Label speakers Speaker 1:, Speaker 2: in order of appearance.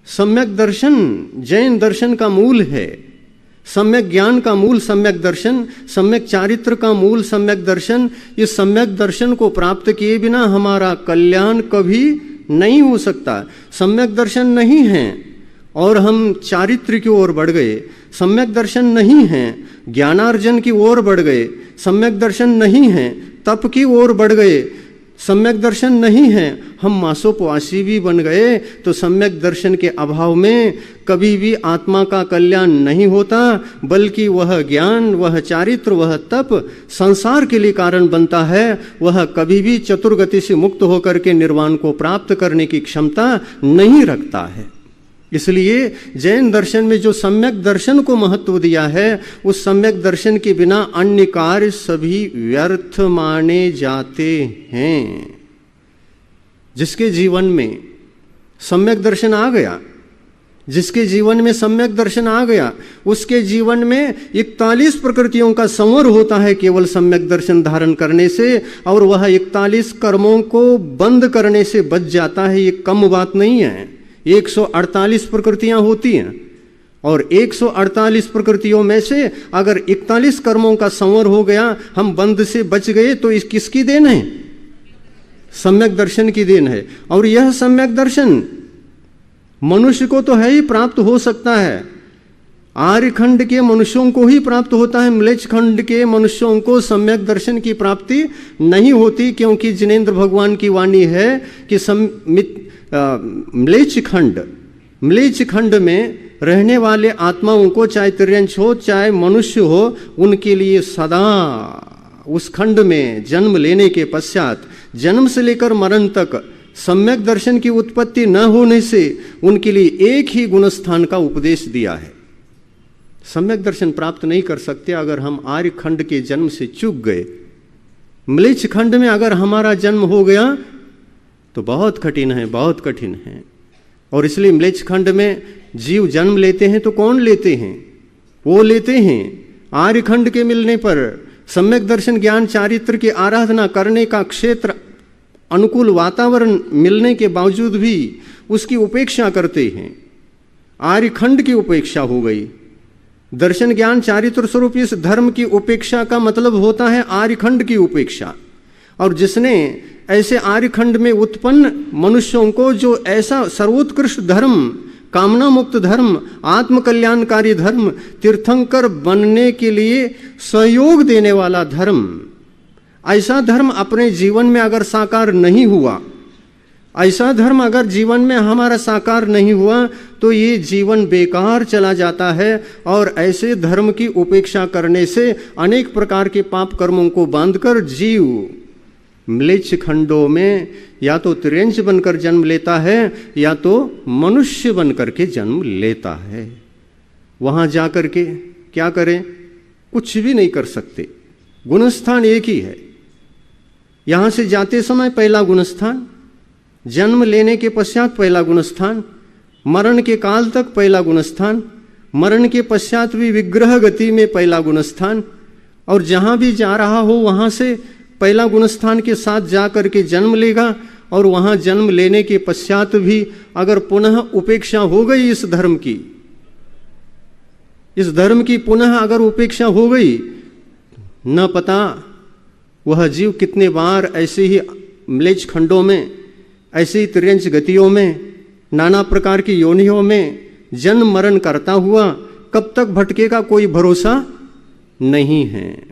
Speaker 1: सम्यक दर्शन जैन दर्शन का मूल है। सम्यक ज्ञान का मूल सम्यक दर्शन, सम्यक चारित्र का मूल सम्यक दर्शन। इस सम्यक दर्शन को प्राप्त किए बिना हमारा कल्याण कभी नहीं हो सकता। सम्यक दर्शन नहीं है और हम चारित्र की ओर बढ़ गए, सम्यक दर्शन नहीं है ज्ञानार्जन की ओर बढ़ गए, सम्यक दर्शन नहीं है तप की ओर बढ़ गए, सम्यक दर्शन नहीं है हम मासोपवासी भी बन गए, तो सम्यक दर्शन के अभाव में कभी भी आत्मा का कल्याण नहीं होता, बल्कि वह ज्ञान, वह चारित्र, वह तप संसार के लिए कारण बनता है। वह कभी भी चतुर्गति से मुक्त होकर के निर्वाण को प्राप्त करने की क्षमता नहीं रखता है। इसलिए जैन दर्शन में जो सम्यक दर्शन को महत्व दिया है, उस सम्यक दर्शन के बिना अन्य कार्य सभी व्यर्थ माने जाते हैं। जिसके जीवन में सम्यक दर्शन आ गया, जिसके जीवन में सम्यक दर्शन आ गया, उसके जीवन में 41 प्रकृतियों का संवर होता है केवल सम्यक दर्शन धारण करने से, और वह 41 कर्मों को बंद करने से बच जाता है। ये कम बात नहीं है। 148 प्रकृतियां होती हैं और 148 प्रकृतियों में से अगर 41 कर्मों का संवर हो गया, हम बंद से बच गए, तो इस किसकी देन है? सम्यक दर्शन की देन है। और यह सम्यक दर्शन मनुष्य को तो है ही प्राप्त हो सकता है, आर्य खंड के मनुष्यों को ही प्राप्त होता है। म्लेच्छ खंड के मनुष्यों को सम्यक दर्शन की प्राप्ति नहीं होती, क्योंकि जिनेंद्र भगवान की वाणी है कि म्लेच्छ खंड में रहने वाले आत्माओं को, चाहे तिर्यंच हो चाहे मनुष्य हो, उनके लिए सदा उस खंड में जन्म लेने के पश्चात, जन्म से लेकर मरण तक सम्यक दर्शन की उत्पत्ति न होने से उनके लिए एक ही गुणस्थान का उपदेश दिया है। सम्यक दर्शन प्राप्त नहीं कर सकते अगर हम आर्य खंड के जन्म से चूक गए। म्लेच्छ खंड में अगर हमारा जन्म हो गया तो बहुत कठिन है, बहुत कठिन है। और इसलिए म्लेच्छ खंड में जीव जन्म लेते हैं तो कौन लेते हैं? वो लेते हैं आर्य खंड के मिलने पर सम्यक दर्शन ज्ञान चारित्र की आराधना करने का क्षेत्र, अनुकूल वातावरण मिलने के बावजूद भी उसकी उपेक्षा करते हैं। आर्य खंड की उपेक्षा हो गई। दर्शन ज्ञान चारित्र स्वरूप इस धर्म की उपेक्षा का मतलब होता है आर्य खंड की उपेक्षा। और जिसने ऐसे आर्य खंड में उत्पन्न मनुष्यों को जो ऐसा सर्वोत्कृष्ट धर्म, कामना मुक्त धर्म, आत्म कल्याणकारी धर्म, तीर्थंकर बनने के लिए सहयोग देने वाला धर्म, ऐसा धर्म अपने जीवन में अगर साकार नहीं हुआ, ऐसा धर्म अगर जीवन में हमारा साकार नहीं हुआ, तो ये जीवन बेकार चला जाता है। और ऐसे धर्म की उपेक्षा करने से अनेक प्रकार के पाप कर्मों को बांधकर जीव म्लेच्छ खंडों में या तो तिर्यंच बनकर जन्म लेता है या तो मनुष्य बनकर के जन्म लेता है। वहां जाकर के क्या करें? कुछ भी नहीं कर सकते। गुणस्थान एक ही है। यहां से जाते समय पहला गुणस्थान, जन्म लेने के पश्चात पहला गुणस्थान, मरण के काल तक पहला गुणस्थान, मरण के पश्चात भी विग्रह गति में पहला गुणस्थान, और जहां भी जा रहा हो वहां से पहला गुणस्थान के साथ जा करके जन्म लेगा। और वहां जन्म लेने के पश्चात भी अगर पुनः उपेक्षा हो गई इस धर्म की पुनः अगर उपेक्षा हो गई, न पता वह जीव कितने बार ऐसे ही म्लेच्छ खंडों में, ऐसे ही तिर्यंच गतियों में, नाना प्रकार की योनियों में जन्म मरण करता हुआ कब तक भटकेगा कोई भरोसा नहीं है।